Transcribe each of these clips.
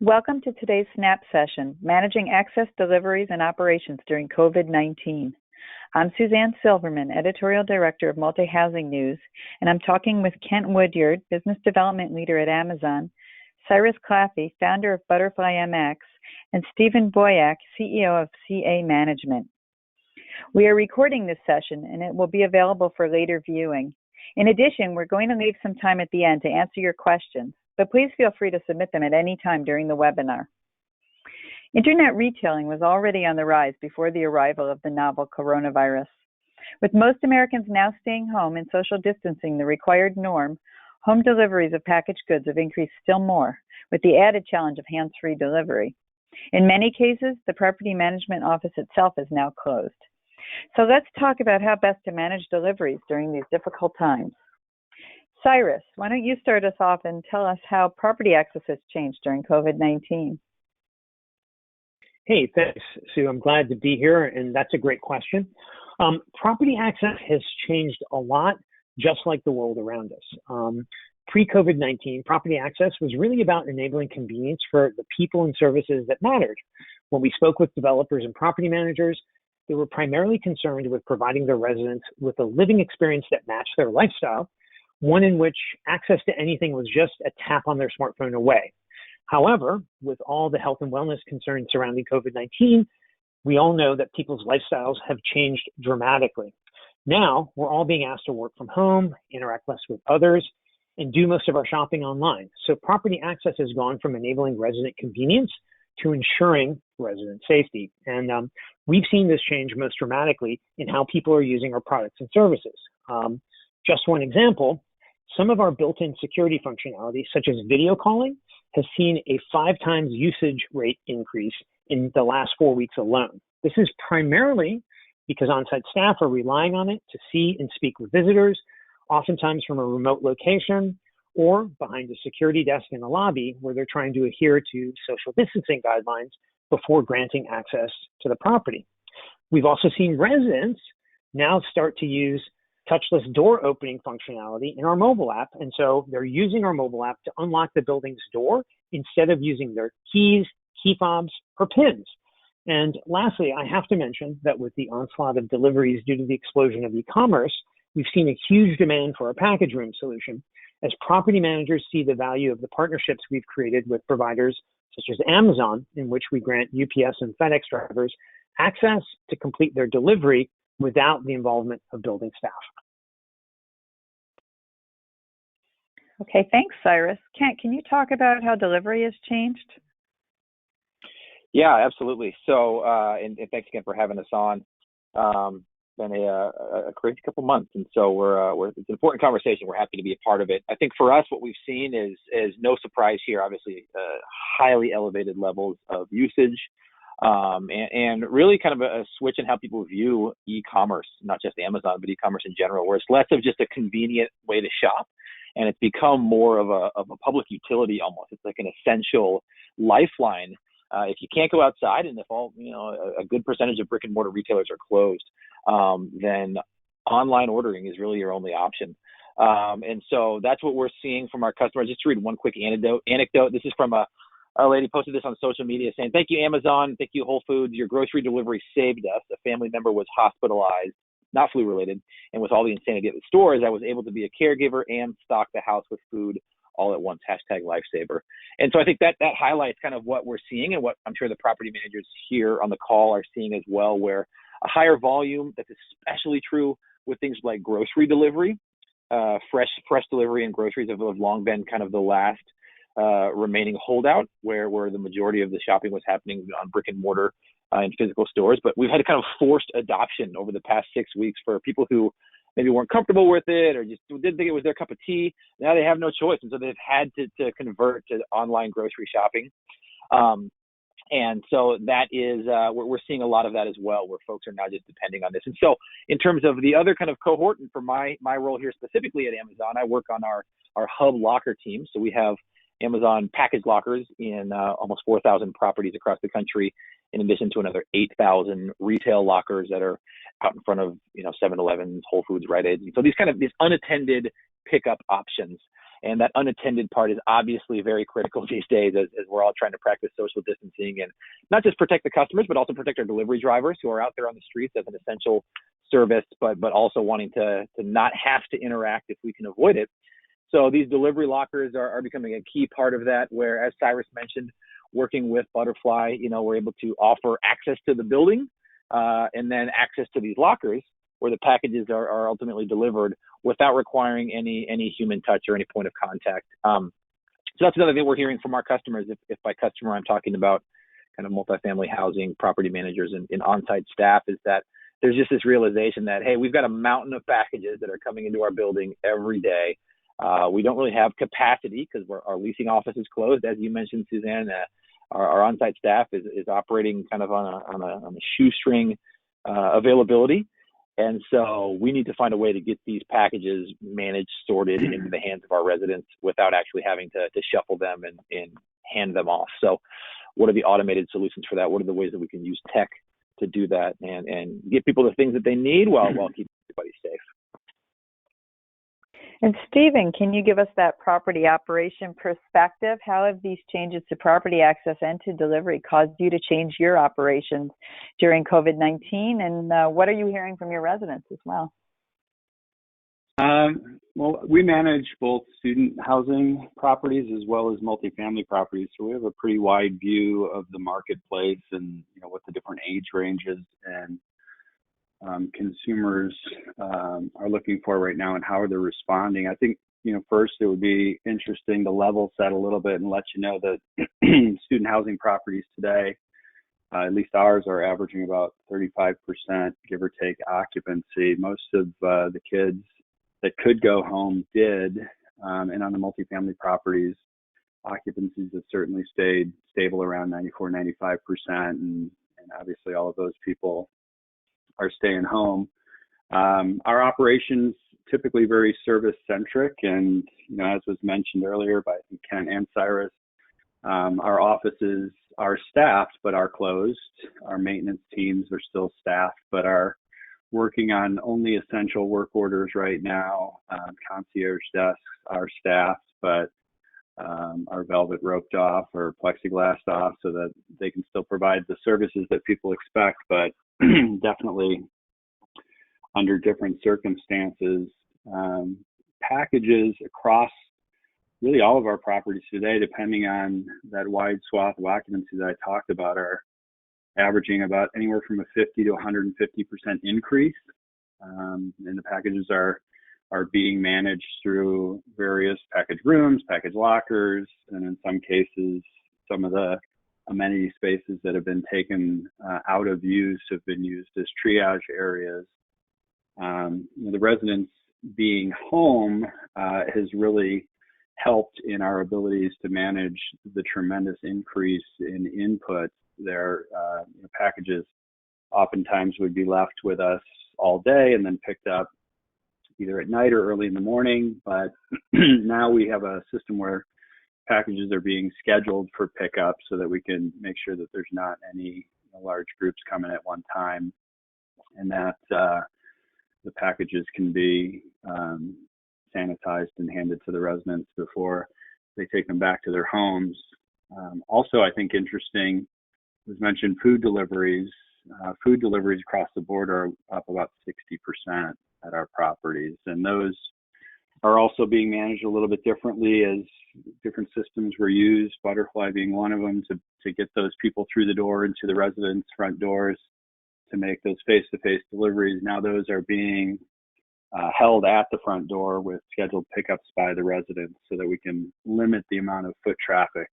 Welcome to today's SNAP session, Managing Access, Deliveries, and Operations During COVID-19. I'm Suzanne Silverman, Editorial Director of Multi-Housing News, and I'm talking with Kent Woodyard, Business Development Leader at Amazon, Cyrus Claffey, Founder of Butterfly MX, and Stephen Boyack, CEO of CA Management. We are recording this session, and it will be available for later viewing. In addition, we're going to leave some time at the end to answer your questions, but please feel free to submit them at any time during the webinar. Internet retailing was already on the rise before the arrival of the novel coronavirus. With most Americans now staying home and social distancing the required norm, home deliveries of packaged goods have increased still more, with the added challenge of hands-free delivery. In many cases, the property management office itself is now closed. So let's talk about how best to manage deliveries during these difficult times. Cyrus, why don't you start us off and tell us how property access has changed during COVID-19? Hey, thanks, Sue. I'm glad to be here, and that's a great question. Property access has changed a lot, just like the world around us. Pre-COVID-19, property access was really about enabling convenience for the people and services that mattered. When we spoke with developers and property managers, they were primarily concerned with providing their residents with a living experience that matched their lifestyle, one in which access to anything was just a tap on their smartphone away. However, with all the health and wellness concerns surrounding COVID-19, we all know that people's lifestyles have changed dramatically. Now, we're all being asked to work from home, interact less with others, and do most of our shopping online. So property access has gone from enabling resident convenience to ensuring resident safety. And we've seen this change most dramatically in how people are using our products and services. Just one example, some of our built-in security functionality, such as video calling, has seen a 5 times usage rate increase in the last 4 weeks alone. This is primarily because on-site staff are relying on it to see and speak with visitors, oftentimes from a remote location or behind a security desk in the lobby where they're trying to adhere to social distancing guidelines before granting access to the property. We've also seen residents now start to use touchless door opening functionality in our mobile app. And so they're using our mobile app to unlock the building's door instead of using their keys, key fobs, or PINs. And lastly, I have to mention that with the onslaught of deliveries due to the explosion of e-commerce, we've seen a huge demand for our package room solution as property managers see the value of the partnerships we've created with providers such as Amazon, in which we grant UPS and FedEx drivers access to complete their delivery without the involvement of building staff. Okay, thanks, Cyrus. Kent, can you talk about how delivery has changed? Yeah, absolutely. So, and thanks again for having us on. Been a crazy couple months, and so it's an important conversation. We're happy to be a part of it. I think for us, what we've seen is no surprise here. Obviously, highly elevated levels of usage. And really kind of a switch in how people view e-commerce, not just Amazon, but e-commerce in general, where it's less of just a convenient way to shop, and it's become more of a public utility almost. It's like an essential lifeline. If you can't go outside, and if a good percentage of brick and mortar retailers are closed, then online ordering is really your only option. And so that's what we're seeing from our customers. Just to read one quick anecdote. This is from a lady posted this on social media saying, "Thank you, Amazon. Thank you, Whole Foods. Your grocery delivery saved us. A family member was hospitalized, not flu related. And with all the insanity at the stores, I was able to be a caregiver and stock the house with food all at once. #lifesaver." And so I think that highlights kind of what we're seeing and what I'm sure the property managers here on the call are seeing as well, where a higher volume, that's especially true with things like grocery delivery. Fresh delivery and groceries have long been kind of the last remaining holdout where the majority of the shopping was happening on brick and mortar in physical stores. But we've had a kind of forced adoption over the past 6 weeks for people who maybe weren't comfortable with it or just didn't think it was their cup of tea. Now they have no choice. And so they've had to convert to online grocery shopping. And so that is, we're seeing a lot of that as well, where folks are now just depending on this. And so in terms of the other kind of cohort, and for my role here specifically at Amazon, I work on our hub locker team. So we have Amazon package lockers in almost 4,000 properties across the country, in addition to another 8,000 retail lockers that are out in front of 7-Elevens, Whole Foods, Rite Aids. And so these unattended pickup options. And that unattended part is obviously very critical these days as we're all trying to practice social distancing and not just protect the customers, but also protect our delivery drivers who are out there on the streets as an essential service, but also wanting to not have to interact if we can avoid it. So these delivery lockers are becoming a key part of that, where, as Cyrus mentioned, working with Butterfly, we're able to offer access to the building and then access to these lockers where the packages are ultimately delivered without requiring any human touch or any point of contact. So that's another thing we're hearing from our customers. If by customer I'm talking about kind of multifamily housing, property managers, and on-site staff, is that there's just this realization that, hey, we've got a mountain of packages that are coming into our building every day. We don't really have capacity because our leasing office is closed, as you mentioned, Suzanne. Our on-site staff is operating kind of on a shoestring availability, and so we need to find a way to get these packages managed, sorted into the hands of our residents without actually having to shuffle them and hand them off. So, what are the automated solutions for that? What are the ways that we can use tech to do that and get people the things that they need while keeping everybody safe? And Stephen, can you give us that property operation perspective? How have these changes to property access and to delivery caused you to change your operations during COVID-19? And what are you hearing from your residents as well? Well, we manage both student housing properties as well as multifamily properties. So we have a pretty wide view of the marketplace and what the different age ranges and consumers are looking for right now and how they're responding. I think, first it would be interesting to level set a little bit and let you know that student housing properties today, at least ours, are averaging about 35%, give or take, occupancy. Most of the kids that could go home did, and on the multifamily properties, occupancies have certainly stayed stable around 94, 95%, and obviously all of those people are staying home. Our operations typically very service centric, and as was mentioned earlier by Kent and Cyrus, our offices are staffed but are closed. Our maintenance teams are still staffed but are working on only essential work orders right now. Concierge desks are staffed but are velvet roped off or plexiglassed off so that they can still provide the services that people expect, but definitely under different circumstances. Packages across really all of our properties today, depending on that wide swath of occupancy that I talked about, are averaging about anywhere from a 50 to 150% increase. And the packages are being managed through various package rooms, package lockers, and in some cases, some of the amenity spaces that have been taken out of use have been used as triage areas. The residents being home has really helped in our abilities to manage the tremendous increase in input. Their packages oftentimes would be left with us all day and then picked up either at night or early in the morning. But now we have a system where packages are being scheduled for pickup so that we can make sure that there's not any large groups coming at one time, and that the packages can be sanitized and handed to the residents before they take them back to their homes. Also, I think interesting was mentioned food deliveries. Food deliveries across the board are up about 60% at our properties, and those are also being managed a little bit differently as different systems were used, Butterfly being one of them, to get those people through the door into the residents' front doors to make those face-to-face deliveries. Now those are being held at the front door with scheduled pickups by the residents so that we can limit the amount of foot traffic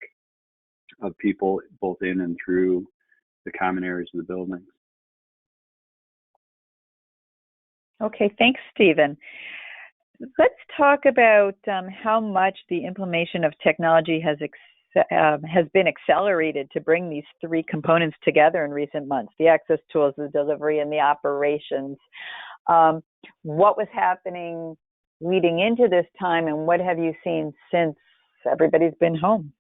of people both in and through the common areas of the buildings. Okay, thanks, Stephen. Let's talk about how much the implementation of technology has been accelerated to bring these three components together in recent months: the access tools, the delivery, and the operations. What was happening leading into this time, and what have you seen since everybody's been home?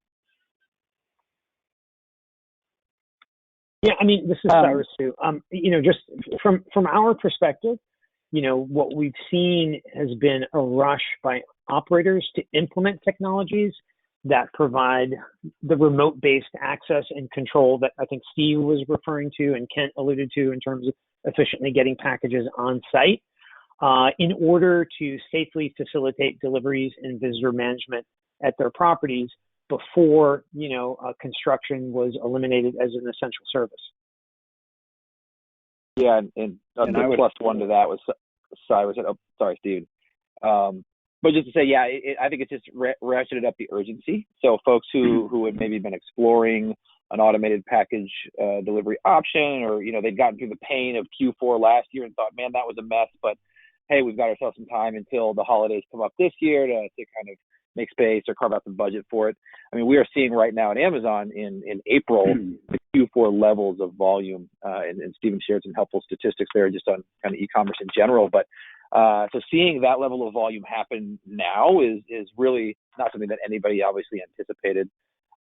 Yeah, I mean, this is Cyrus too. Just from our perspective, what we've seen has been a rush by operators to implement technologies that provide the remote-based access and control that I think Steve was referring to and Kent alluded to in terms of efficiently getting packages on site in order to safely facilitate deliveries and visitor management at their properties before, construction was eliminated as an essential service. Yeah, and the plus one to that was Cyrus. Oh, sorry, Steve. But just to say, yeah, I think it's just ratcheted up the urgency. So folks who had maybe been exploring an automated package delivery option, or they'd gotten through the pain of Q4 last year and thought, man, that was a mess. But hey, we've got ourselves some time until the holidays come up this year to kind of make space or carve out some budget for it. I mean, we are seeing right now at Amazon in April the Q4 levels of volume, and Stephen shared some helpful statistics there just on kind of e-commerce in general. But so seeing that level of volume happen now is really not something that anybody obviously anticipated.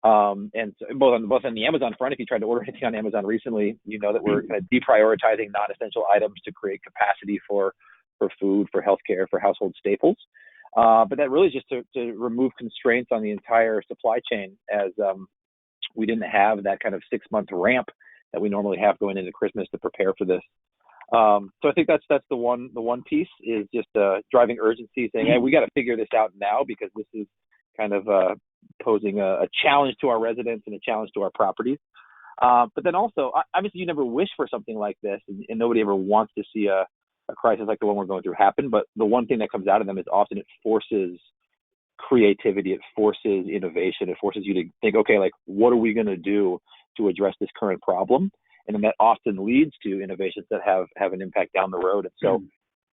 And so both on the Amazon front, if you tried to order anything on Amazon recently, you know that we're kind of deprioritizing non-essential items to create capacity for food, for healthcare, for household staples. But that really is just to remove constraints on the entire supply chain, as we didn't have that kind of 6-month ramp that we normally have going into Christmas to prepare for this. So I think that's the one piece is just driving urgency, saying, hey, we got to figure this out now because this is kind of posing a challenge to our residents and a challenge to our properties. But then also, obviously, you never wish for something like this, and nobody ever wants to see a crisis like the one we're going through happen. But the one thing that comes out of them is often it forces creativity, it forces innovation, it forces you to think, okay, like, what are we going to do to address this current problem? And then that often leads to innovations that have an impact down the road. And so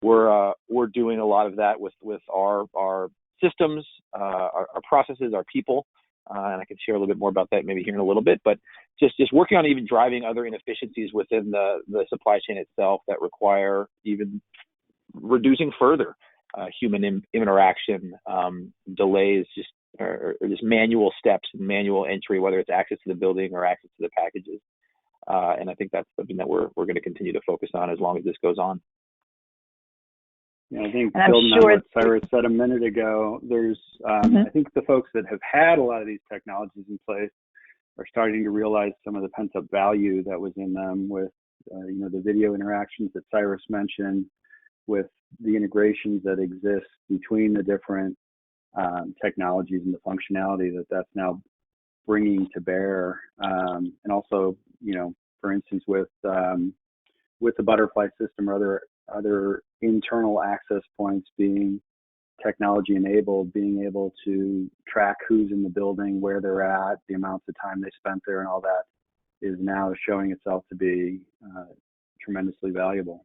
we're doing a lot of that with our systems, our processes, our people. And I can share a little bit more about that maybe here in a little bit, but just working on even driving other inefficiencies within the supply chain itself that require even reducing further human interaction, delays, or just manual steps and manual entry, whether it's access to the building or access to the packages. And I think that's something that we're going to continue to focus on as long as this goes on. Yeah, I think building on what Cyrus said a minute ago, there's I think the folks that have had a lot of these technologies in place are starting to realize some of the pent-up value that was in them with the video interactions that Cyrus mentioned, with the integrations that exist between the different technologies and the functionality that's now bringing to bear, and also for instance with the butterfly system or other internal access points being technology enabled, being able to track who's in the building, where they're at, the amounts of time they spent there, and all that is now showing itself to be tremendously valuable.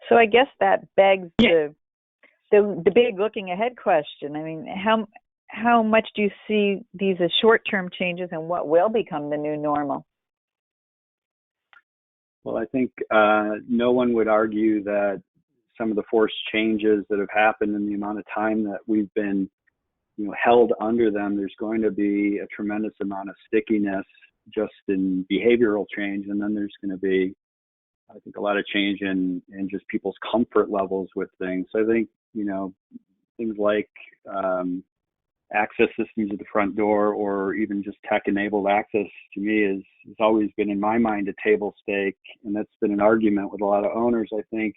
So I guess that begs the big looking ahead question. I mean, how much do you see these as short-term changes, and what will become the new normal? Well, I think no one would argue that some of the forced changes that have happened in the amount of time that we've been held under them, there's going to be a tremendous amount of stickiness just in behavioral change. And then there's going to be, I think, a lot of change in just people's comfort levels with things. So I think, things like access systems at the front door, or even just tech-enabled access, to me has always been in my mind a table stake, and that's been an argument with a lot of owners. I think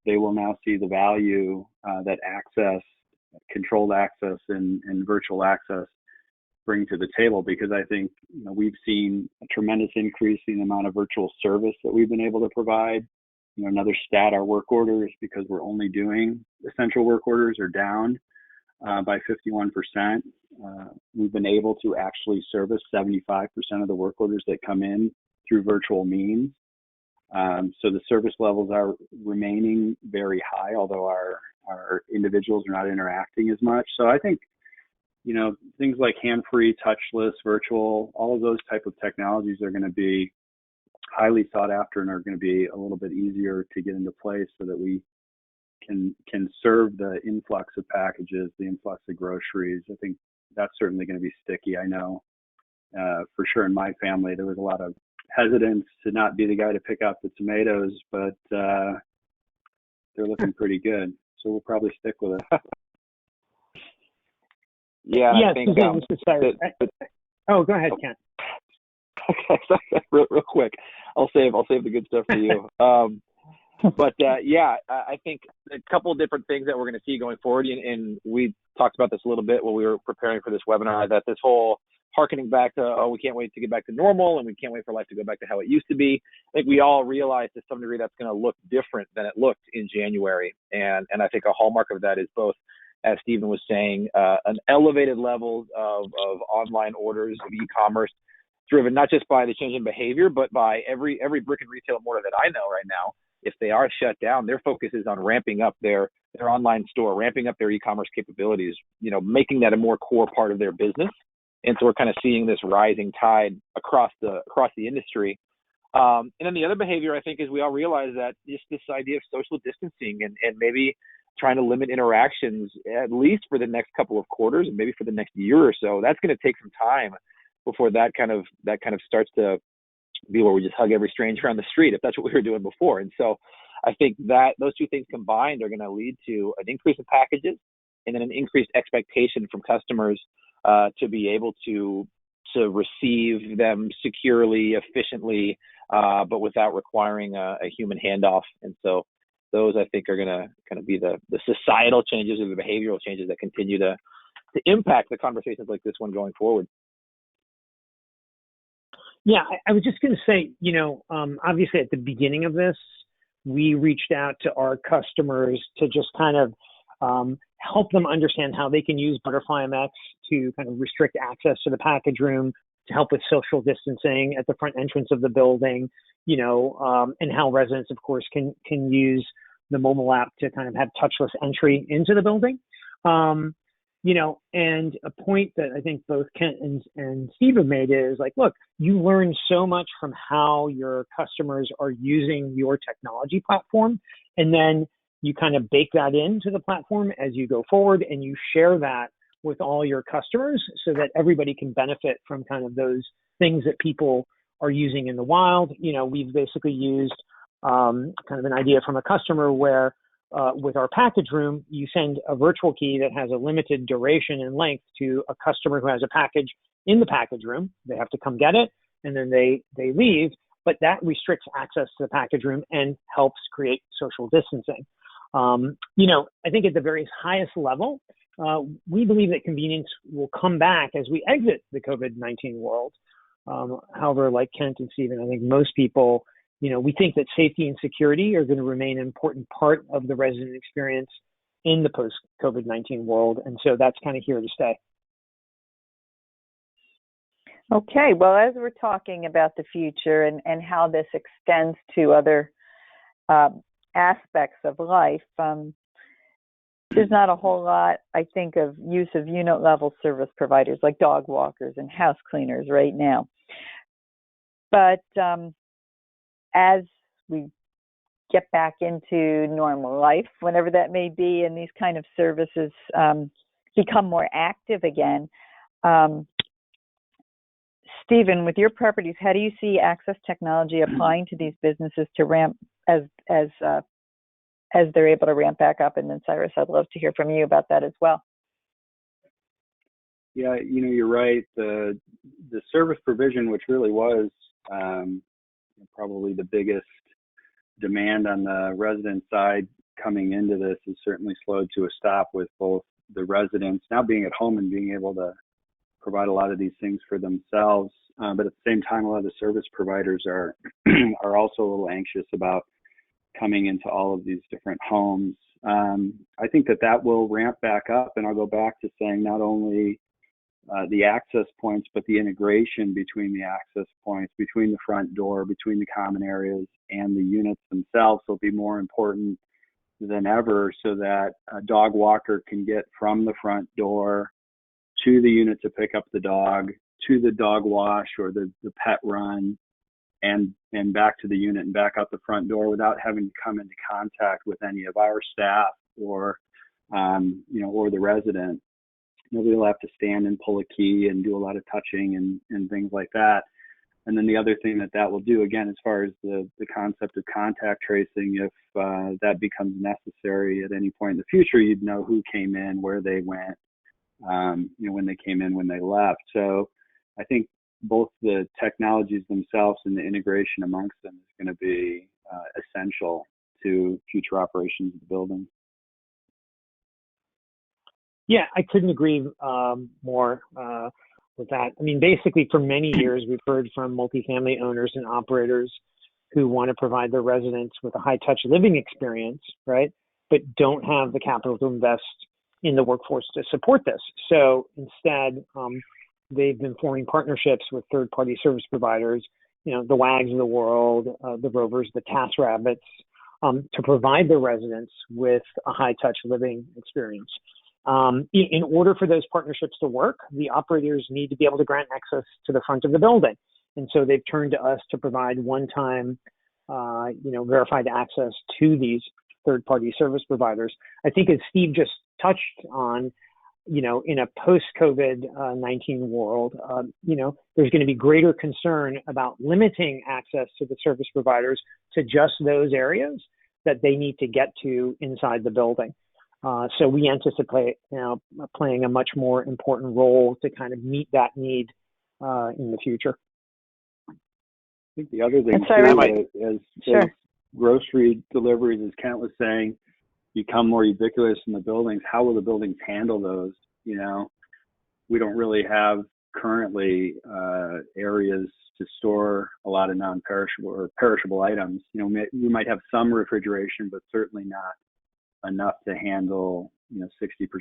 they will now see the value that access, controlled access, and virtual access bring to the table, because I think we've seen a tremendous increase in the amount of virtual service that we've been able to provide. Another stat, our work orders, because we're only doing essential work orders, are down by 51%. We've been able to actually service 75% of the work orders that come in through virtual means. So the service levels are remaining very high, although our individuals are not interacting as much. So I think, things like hand-free, touchless, virtual, all of those type of technologies are going to be highly sought after and are going to be a little bit easier to get into place so that we can serve the influx of packages, the influx of groceries. I think that's certainly going to be sticky. I know for sure in my family there was a lot of hesitance to not be the guy to pick out the tomatoes, but they're looking pretty good. So we'll probably stick with it. Yeah, Yeah, I think Suzanne, this is Cyrus. Oh, go ahead, Kent. okay, sorry, real quick. I'll save the good stuff for you. But yeah, I think a couple of different things that we're going to see going forward, and we talked about this a little bit when we were preparing for this webinar, that this whole harkening back to, oh, we can't wait to get back to normal and we can't wait for life to go back to how it used to be. I think we all realize to some degree that's going to look different than it looked in January. And I think a hallmark of that is both, as Stephen was saying, an elevated level of online orders, of e-commerce, driven not just by the change in behavior, but by every brick and retail mortar that I know right now. If they are shut down, their focus is on ramping up their online store, ramping up their e-commerce capabilities, making that a more core part of their business. And so we're kind of seeing this rising tide across the industry. And then the other behavior, I think, is we all realize that just this idea of social distancing and maybe trying to limit interactions, at least for the next couple of quarters and maybe for the next year or so, that's going to take some time before that kind of starts to be where we just hug every stranger on the street, if that's what we were doing before. And so I think that those two things combined are going to lead to an increase in packages and then an increased expectation from customers to be able to receive them securely, efficiently, but without requiring a human handoff. And so those, I think, are going to kind of be the societal changes or the behavioral changes that continue to impact the conversations like this one going forward. Yeah, I was just going to say, obviously at the beginning of this, we reached out to our customers to just kind of help them understand how they can use Butterfly MX to kind of restrict access to the package room, to help with social distancing at the front entrance of the building, and how residents, of course, can use the mobile app to kind of have touchless entry into the building. And a point that I think both Kent and Steve have made is like, look, you learn so much from how your customers are using your technology platform, and then you kind of bake that into the platform as you go forward, and you share that with all your customers so that everybody can benefit from kind of those things that people are using in the wild. We've basically used kind of an idea from a customer where with our package room, you send a virtual key that has a limited duration and length to a customer who has a package in the package room. They have to come get it, and then they leave, but that restricts access to the package room and helps create social distancing. I think at the very highest level, we believe that convenience will come back as we exit the COVID-19 world. However, like Kent and Stephen, I think most people, we think that safety and security are going to remain an important part of the resident experience in the post-COVID-19 world. And so that's kind of here to stay. Okay, well, as we're talking about the future and how this extends to other aspects of life, there's not a whole lot, I think, of use of unit-level service providers like dog walkers and house cleaners right now. But as we get back into normal life, whenever that may be, and these kind of services become more active again, Stephen, with your properties, how do you see access technology applying to these businesses to ramp as they're able to ramp back up? And then Cyrus, I'd love to hear from you about that as well. Yeah, you're right. The service provision, which really was probably the biggest demand on the resident side coming into this, has certainly slowed to a stop, with both the residents now being at home and being able to provide a lot of these things for themselves. But at the same time, a lot of the service providers are also a little anxious about coming into all of these different homes. I think that will ramp back up, and I'll go back to saying not only the access points, but the integration between the access points, between the front door, between the common areas, and the units themselves will be more important than ever, so that a dog walker can get from the front door to the unit to pick up the dog, to the dog wash or the pet run, and back to the unit and back out the front door without having to come into contact with any of our staff or the resident. Nobody will have to stand and pull a key and do a lot of touching and things like that. And then the other thing that will do, again, as far as the concept of contact tracing, if that becomes necessary at any point in the future, you'd know who came in, where they went, when they came in, when they left. So I think both the technologies themselves and the integration amongst them is going to be essential to future operations of the building. Yeah, I couldn't agree more with that. I mean, basically, for many years, we've heard from multifamily owners and operators who want to provide their residents with a high-touch living experience, right, but don't have the capital to invest in the workforce to support this. So instead, they've been forming partnerships with third-party service providers, the WAGs of the world, the Rovers, the TaskRabbits, to provide their residents with a high-touch living experience. In order for those partnerships to work, the operators need to be able to grant access to the front of the building. And so they've turned to us to provide one-time, verified access to these third-party service providers. I think as Steve just touched on, in a post-COVID-19 world, there's going to be greater concern about limiting access to the service providers to just those areas that they need to get to inside the building. So we anticipate playing a much more important role to kind of meet that need in the future. I think the other thing too is grocery deliveries, as Kent was saying, become more ubiquitous in the buildings. How will the buildings handle those? We don't really have currently areas to store a lot of non-perishable or perishable items. We might have some refrigeration, but certainly not enough to handle 60%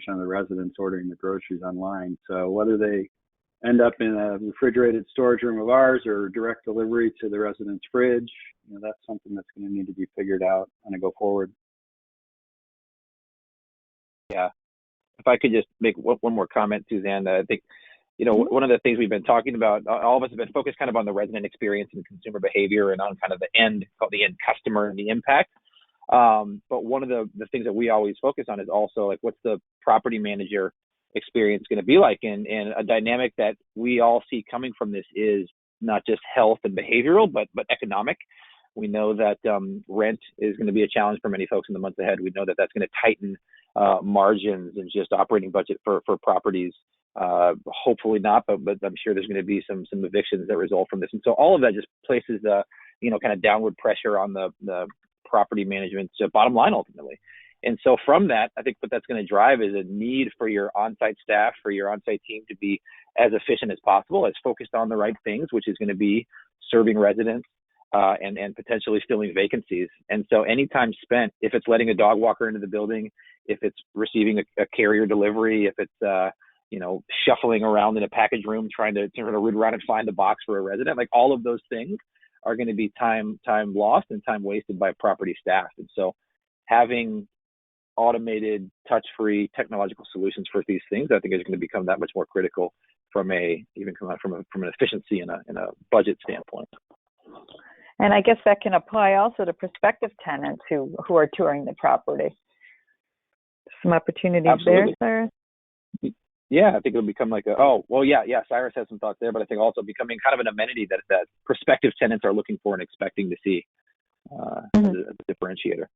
of the residents ordering the groceries online. So whether they end up in a refrigerated storage room of ours or direct delivery to the resident's fridge, that's something that's going to need to be figured out on a go forward. Yeah. If I could just make one more comment, Suzanne, I think, one of the things we've been talking about, all of us have been focused kind of on the resident experience and consumer behavior and on kind of the end customer and the impact. But one of the things that we always focus on is also like, what's the property manager experience going to be like? And a dynamic that we all see coming from this is not just health and behavioral, but economic. We know that rent is going to be a challenge for many folks in the months ahead. We know that that's going to tighten margins and just operating budget for properties. Hopefully not, but I'm sure there's going to be some evictions that result from this. And so all of that just places kind of downward pressure on the property management's bottom line ultimately. And so from that, I think what that's going to drive is a need for your on-site staff, for your on-site team to be as efficient as possible, as focused on the right things, which is going to be serving residents and potentially filling vacancies. And so any time spent, if it's letting a dog walker into the building, if it's receiving a carrier delivery, if it's shuffling around in a package room trying to root around and find the box for a resident, like all of those things are going to be time lost and time wasted by property staff. And so having automated, touch-free technological solutions for these things, I think, is going to become that much more critical from an efficiency and a budget standpoint. And I guess that can apply also to prospective tenants who are touring the property. Some opportunities Absolutely. there, Cyrus? Yeah, I think it'll become like Cyrus has some thoughts there, but I think also becoming kind of an amenity that prospective tenants are looking for and expecting to see as a differentiator.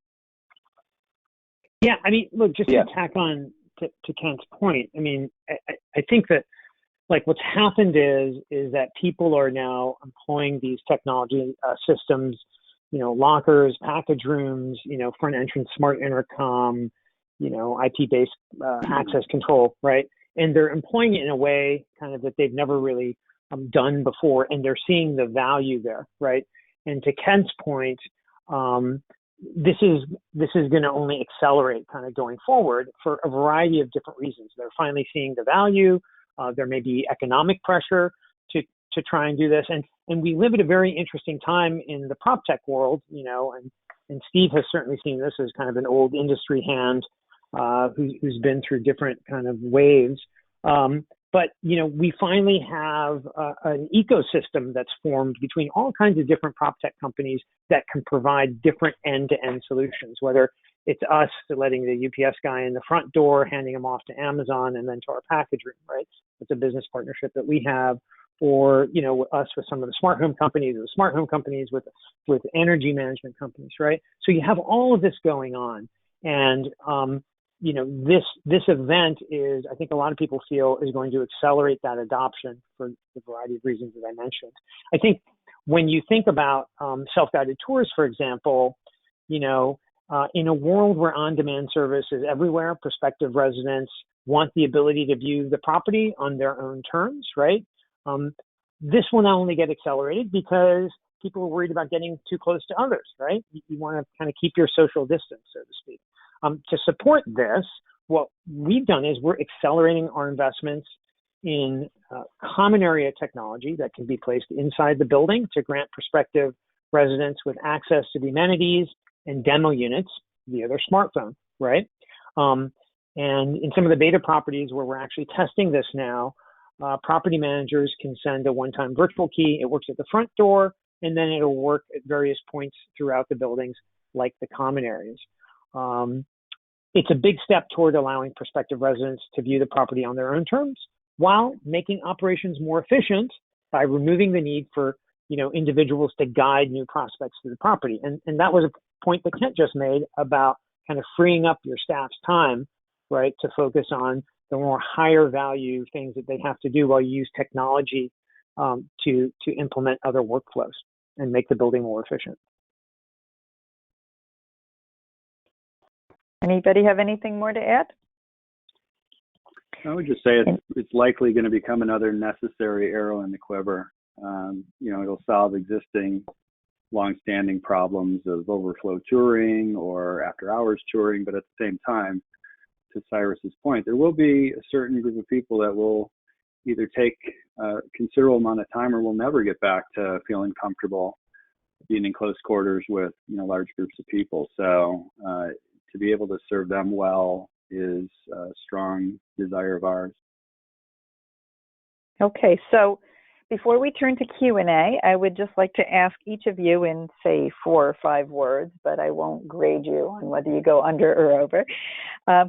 Yeah, I mean, look, just to tack on to Kent's point, I mean, I think that like what's happened is that people are now employing these technology systems, lockers, package rooms, front entrance smart intercom, IP-based access control, right? And they're employing it in a way kind of that they've never really done before, and they're seeing the value there, right? And to Kent's point, this is going to only accelerate kind of going forward for a variety of different reasons. They're finally seeing the value. There may be economic pressure to try and do this, and we live at a very interesting time in the prop tech world, and Steve has certainly seen this as kind of an old industry hand who's been through different kind of waves. But we finally have an ecosystem that's formed between all kinds of different prop tech companies that can provide different end-to-end solutions, whether it's us letting the UPS guy in the front door, handing him off to Amazon and then to our package room, right? It's a business partnership that we have, or us with some of the smart home companies, or the smart home companies with energy management companies, right? So you have all of this going on, and this event is, I think a lot of people feel, is going to accelerate that adoption for the variety of reasons that I mentioned. I think when you think about self-guided tours, for example, in a world where on-demand service is everywhere, prospective residents want the ability to view the property on their own terms, right? This will not only get accelerated because people are worried about getting too close to others, right? You want to kind of keep your social distance, so to speak. To support this, what we've done is we're accelerating our investments in common area technology that can be placed inside the building to grant prospective residents with access to the amenities and demo units via their smartphone, right? And in some of the beta properties where we're actually testing this now, property managers can send a one-time virtual key. It works at the front door, and then it'll work at various points throughout the buildings, like the common areas. It's a big step toward allowing prospective residents to view the property on their own terms while making operations more efficient by removing the need for individuals to guide new prospects to the property. And that was a point that Kent just made about kind of freeing up your staff's time, right, to focus on the more higher value things that they have to do while you use technology to implement other workflows and make the building more efficient. Anybody have anything more to add? I would just say it's likely going to become another necessary arrow in the quiver. It'll solve existing long-standing problems of overflow touring or after-hours touring, but at the same time, to Cyrus's point, there will be a certain group of people that will either take a considerable amount of time or will never get back to feeling comfortable being in close quarters with large groups of people. So to be able to serve them well is a strong desire of ours. Okay, so before we turn to Q&A, I would just like to ask each of you in, say, 4 or 5 words, but I won't grade you on whether you go under or over.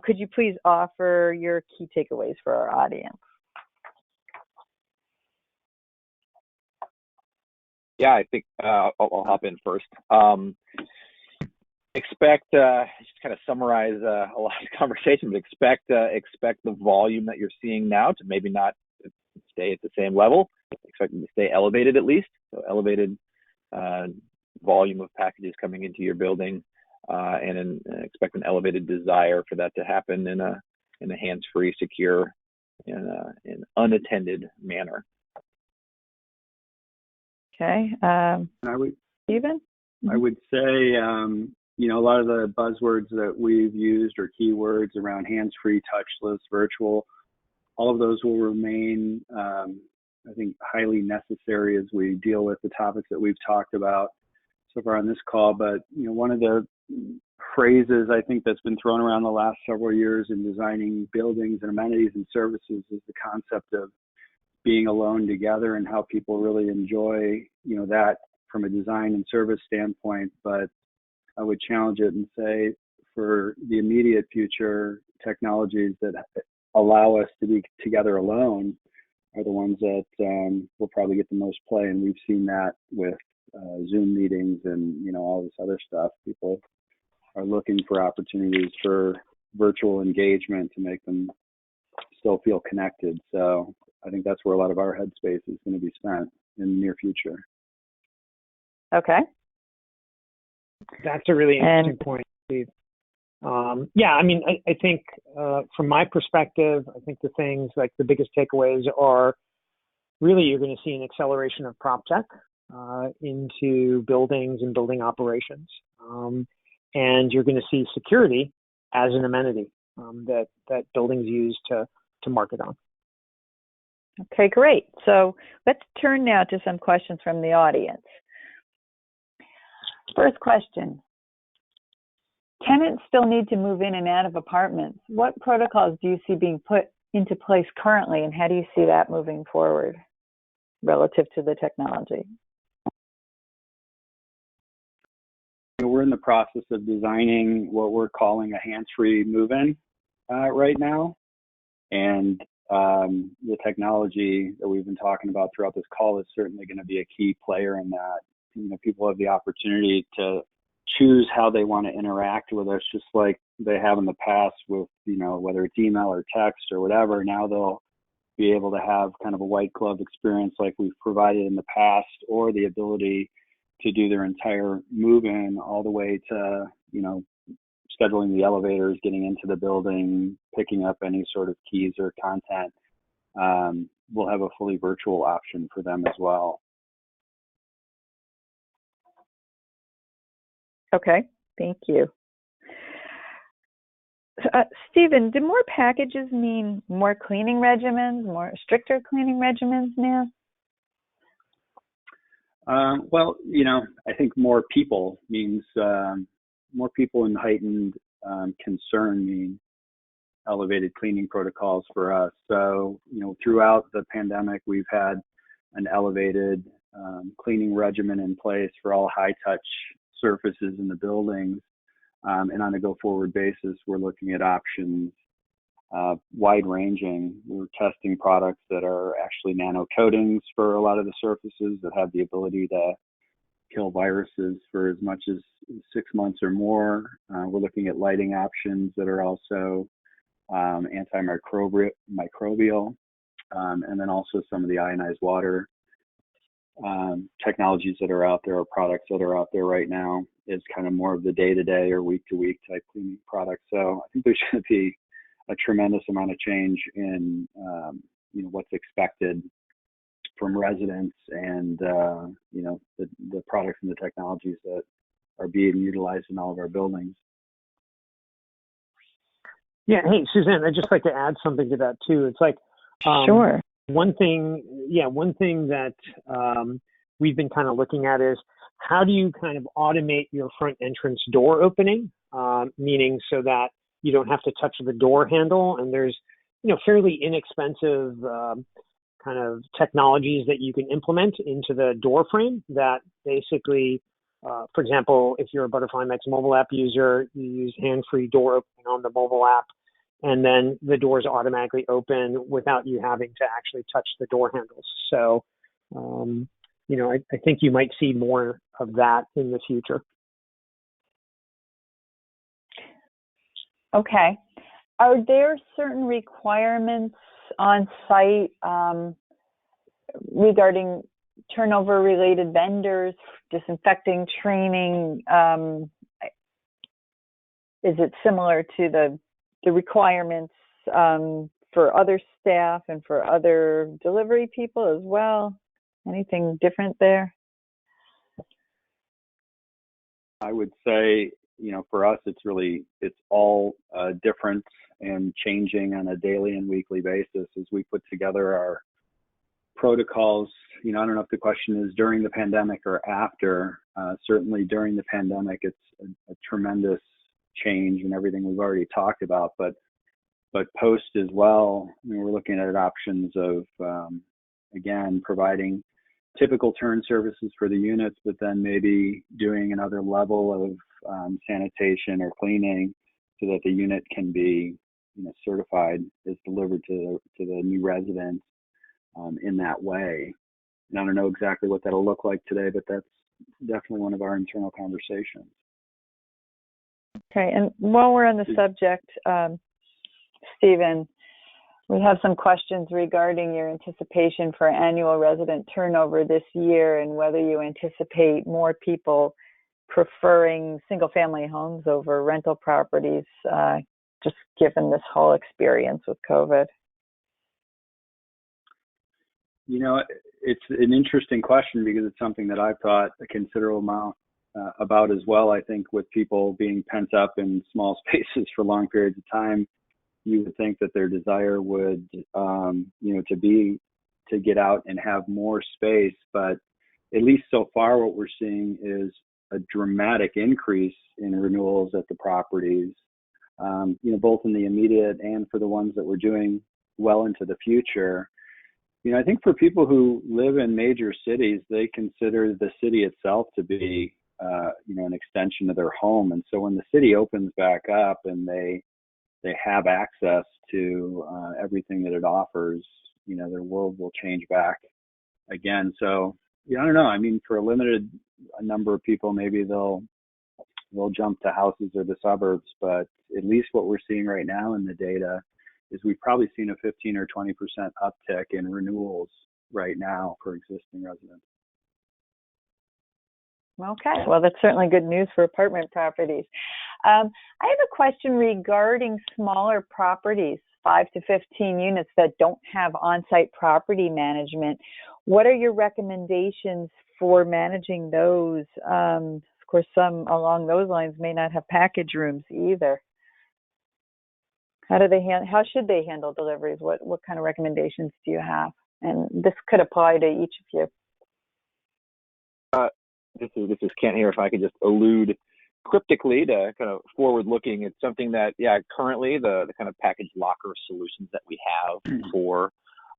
Could you please offer your key takeaways for our audience? Yeah, I think I'll hop in first. Expect, just kind of summarize a lot of conversation, but expect the volume that you're seeing now to maybe not stay at the same level. Expect them to stay elevated at least. So elevated volume of packages coming into your building, and expect an elevated desire for that to happen in a hands-free, secure, and unattended manner. Okay, Stephen? I would say, a lot of the buzzwords that we've used or keywords around hands-free, touchless, virtual, all of those will remain, I think, highly necessary as we deal with the topics that we've talked about so far on this call. But, one of the phrases I think that's been thrown around the last several years in designing buildings and amenities and services is the concept of being alone together and how people really enjoy, that from a design and service standpoint. But I would challenge it and say for the immediate future, technologies that allow us to be together alone are the ones that will probably get the most play. And we've seen that with Zoom meetings and, all this other stuff. People are looking for opportunities for virtual engagement to make them still feel connected. So I think that's where a lot of our headspace is going to be spent in the near future. Okay. That's a really interesting point, Steve. I think from my perspective, I think the things like the biggest takeaways are really you're going to see an acceleration of prop tech into buildings and building operations. And you're going to see security as an amenity that buildings use to market on. Okay, great. So let's turn now to some questions from the audience. First question. Tenants still need to move in and out of apartments. What protocols do you see being put into place currently, and how do you see that moving forward relative to the technology? We're in the process of designing what we're calling a hands-free move-in right now. And the technology that we've been talking about throughout this call is certainly going to be a key player in that. People have the opportunity to choose how they want to interact with us, just like, they have in the past with, whether it's email or text or whatever. Now they'll be able to have kind of a white glove experience like we've provided in the past, or the ability to do their entire move-in all the way to, scheduling the elevators, getting into the building, picking up any sort of keys or content. We'll have a fully virtual option for them as well. Okay, thank you. Stephen, do more packages mean more cleaning regimens, more stricter cleaning regimens now? Well, I think more people means more people and heightened concern mean elevated cleaning protocols for us. So, throughout the pandemic, we've had an elevated cleaning regimen in place for all high touch surfaces in the buildings. And on a go-forward basis, we're looking at options wide-ranging. We're testing products that are actually nano coatings for a lot of the surfaces that have the ability to kill viruses for as much as 6 months or more. We're looking at lighting options that are also antimicrobial, and then also some of the ionized water technologies that are out there, or products that are out there right now, is kind of more of the day-to-day or week-to-week type cleaning products. So I think there's going to be a tremendous amount of change in what's expected from residents, and the products and the technologies that are being utilized in all of our buildings. Yeah. Hey, Suzanne, I'd just like to add something to that too. It's like, Sure. One thing that we've been kind of looking at is, how do you kind of automate your front entrance door opening, meaning so that you don't have to touch the door handle, and there's, fairly inexpensive kind of technologies that you can implement into the door frame that basically, for example, if you're a Butterfly Max mobile app user, you use hand-free door opening on the mobile app, and then the doors automatically open without you having to actually touch the door handles. So, I think you might see more of that in the future. Okay. Are there certain requirements on site regarding turnover-related vendors, disinfecting, training? Is it similar to the requirements for other staff and for other delivery people as well? Anything different there? I would say, for us, it's all different and changing on a daily and weekly basis as we put together our protocols. I don't know if the question is during the pandemic or after. Certainly during the pandemic, it's a tremendous change in everything we've already talked about, but post as well, we're looking at options of, again, providing typical turn services for the units, but then maybe doing another level of sanitation or cleaning so that the unit can be certified as delivered to the new residents in that way. And I don't know exactly what that'll look like today, but that's definitely one of our internal conversations. Okay, and while we're on the subject, Stephen, we have some questions regarding your anticipation for annual resident turnover this year, and whether you anticipate more people preferring single-family homes over rental properties, just given this whole experience with COVID. It's an interesting question because it's something that I've thought a considerable amount about as well. I think with people being pent up in small spaces for long periods of time, you would think that their desire would, to get out and have more space. But at least so far, what we're seeing is a dramatic increase in renewals at the properties, both in the immediate and for the ones that we're doing well into the future. I think for people who live in major cities, they consider the city itself to be, an extension of their home. And so when the city opens back up and they have access to everything that it offers, their world will change back again. So, I don't know. I mean, for a limited number of people, maybe they'll they'll jump to houses or the suburbs. But at least what we're seeing right now in the data is we've probably seen a 15 or 20% uptick in renewals right now for existing residents. Okay, well, that's certainly good news for apartment properties. I have a question regarding smaller properties, 5 to 15 units that don't have on-site property management. What are your recommendations for managing those? Of course, some along those lines may not have package rooms either. How should they handle deliveries? What kind of recommendations do you have? And this could apply to each of you. This is Kent here. If I could just allude cryptically to kind of forward looking, it's something that, currently the kind of package locker solutions that we have for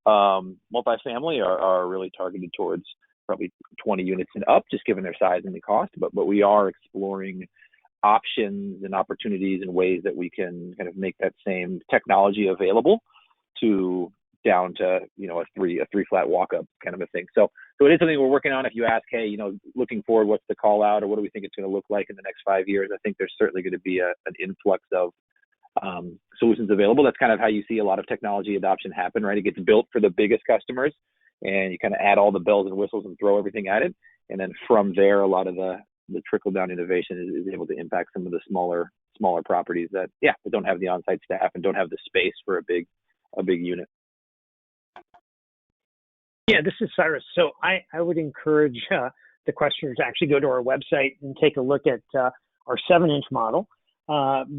multifamily are really targeted towards probably 20 units and up, just given their size and the cost. But we are exploring options and opportunities and ways that we can kind of make that same technology available to down to, a three flat walk up kind of a thing. So it is something we're working on. If you ask, hey, looking forward, what's the call out or what do we think it's going to look like in the next 5 years? I think there's certainly going to be an influx of solutions available. That's kind of how you see a lot of technology adoption happen, right? It gets built for the biggest customers and you kind of add all the bells and whistles and throw everything at it. And then from there, a lot of the trickle down innovation is able to impact some of the smaller properties that don't have the on-site staff and don't have the space for a big unit. Yeah, this is Cyrus. So I would encourage the questioners to actually go to our website and take a look at our 7-inch model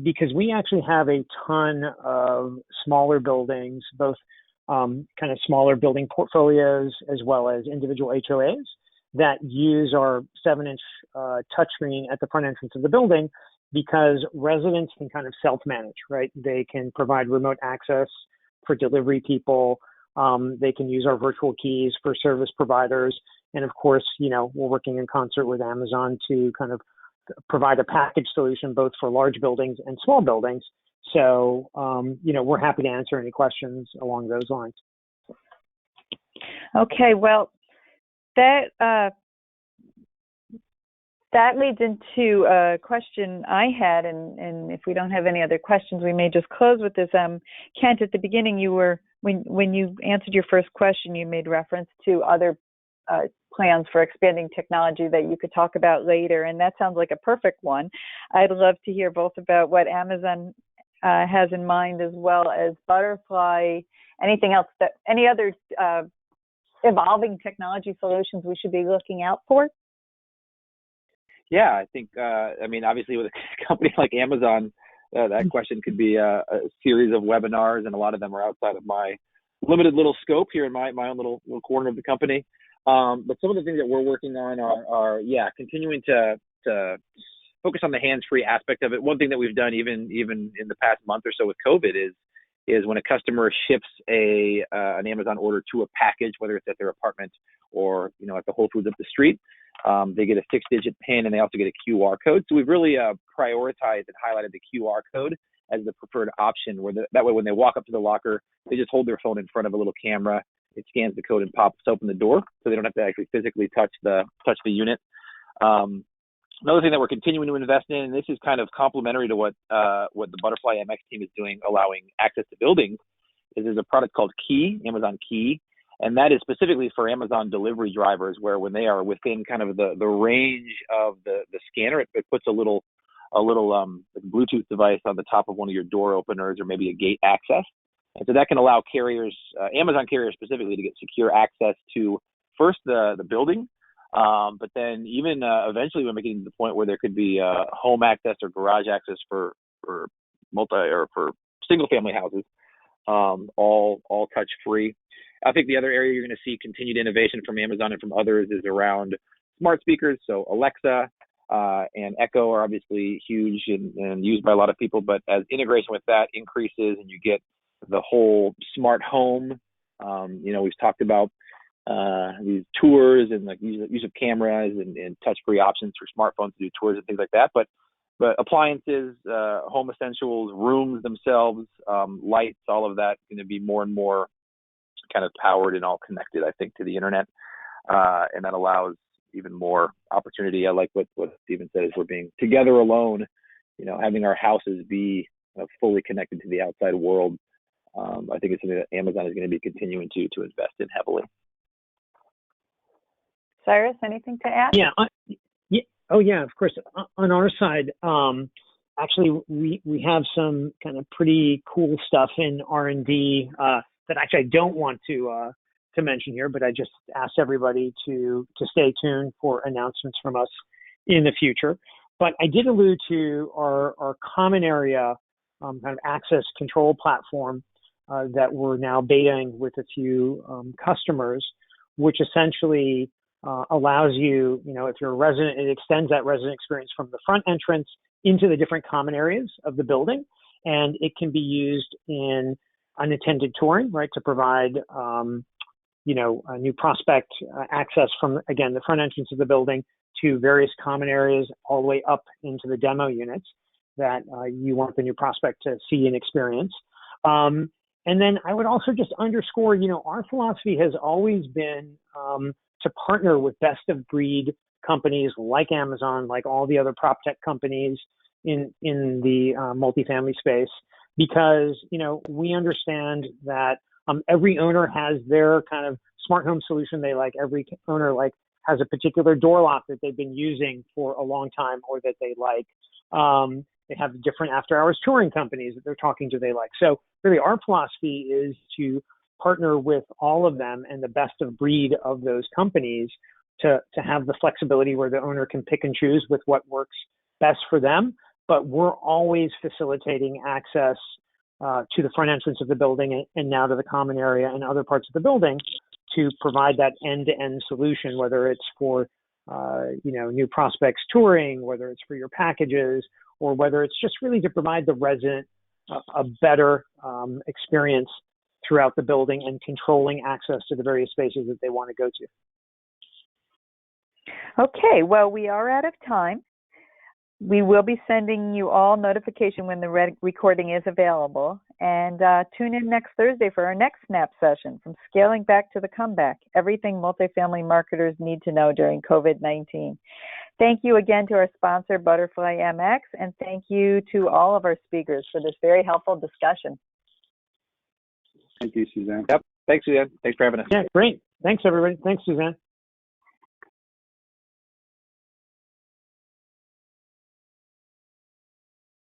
because we actually have a ton of smaller buildings, both kind of smaller building portfolios as well as individual HOAs that use our 7-inch touchscreen at the front entrance of the building because residents can kind of self-manage, right? They can provide remote access for delivery people. They can use our virtual keys for service providers. And of course, we're working in concert with Amazon to kind of provide a package solution both for large buildings and small buildings. So, we're happy to answer any questions along those lines. Okay, well, that leads into a question I had, and if we don't have any other questions, we may just close with this. Kent, at the beginning, when you answered your first question, you made reference to other plans for expanding technology that you could talk about later, and that sounds like a perfect one. I'd love to hear both about what Amazon has in mind as well as Butterfly. Anything else any other evolving technology solutions we should be looking out for? Yeah, I think, obviously with a company like Amazon, that question could be a series of webinars, and a lot of them are outside of my limited little scope here in my own little corner of the company. But some of the things that we're working on are continuing to focus on the hands-free aspect of it. One thing that we've done even in the past month or so with COVID is when a customer ships an Amazon order to a package, whether it's at their apartment or at the Whole Foods up the street, they get a 6-digit PIN and they also get a QR code. So we've really prioritized and highlighted the QR code as the preferred option. That way, when they walk up to the locker, they just hold their phone in front of a little camera. It scans the code and pops open the door, so they don't have to actually physically touch the unit. Another thing that we're continuing to invest in, and this is kind of complementary to what the Butterfly MX team is doing, allowing access to buildings, is there's a product called Key, Amazon Key, and that is specifically for Amazon delivery drivers, where when they are within kind of the range of the scanner, it puts a little Bluetooth device on the top of one of your door openers or maybe a gate access. And so that can allow carriers, Amazon carriers specifically, to get secure access to first the building, but then even eventually when we're getting to the point where there could be home access or garage access for single family houses, all touch free. I think the other area you're going to see continued innovation from Amazon and from others is around smart speakers. So Alexa and Echo are obviously huge and used by a lot of people, but as integration with that increases and you get the whole smart home, we've talked about these tours and like use of cameras and touch-free options for smartphones to do tours and things like that. But appliances, home essentials, rooms themselves, lights, all of that going to be more and more kind of powered and all connected, I think, to the internet. And that allows, even more opportunity. I like what Stephen said, is we're being together alone, having our houses be fully connected to the outside world. I think it's something that Amazon is going to be continuing to invest in heavily. Cyrus, anything to add? Yeah, of course. On our side, actually, we have some kind of pretty cool stuff in R&D that actually I don't want to mention here, but I just asked everybody to stay tuned for announcements from us in the future. But I did allude to our common area kind of access control platform that we're now betaing with a few customers, which essentially allows you, if you're a resident, it extends that resident experience from the front entrance into the different common areas of the building. And it can be used in unattended touring, right, to provide, a new prospect access from, again, the front entrance of the building to various common areas all the way up into the demo units that you want the new prospect to see and experience. And then I would also just underscore, our philosophy has always been to partner with best of breed companies like Amazon, like all the other prop tech companies in the multifamily space, because, we understand that every owner has their kind of smart home solution they like. Every owner has a particular door lock that they've been using for a long time or that they like. They have different after hours touring companies that they're talking to they like. So really our philosophy is to partner with all of them and the best of breed of those companies to have the flexibility where the owner can pick and choose with what works best for them. But we're always facilitating access to the front entrance of the building and now to the common area and other parts of the building to provide that end-to-end solution, whether it's for new prospects touring, whether it's for your packages, or whether it's just really to provide the resident a better experience throughout the building and controlling access to the various spaces that they want to go to. Okay, well, we are out of time. We will be sending you all notification when the recording is available. And tune in next Thursday for our next Snap session, From Scaling Back to the Comeback, Everything Multifamily Marketers Need to Know During COVID-19. Thank you again to our sponsor, Butterfly MX, and thank you to all of our speakers for this very helpful discussion. Thank you, Suzanne. Yep. Thanks, Suzanne. Thanks for having us. Yeah, great. Thanks, everybody. Thanks, Suzanne.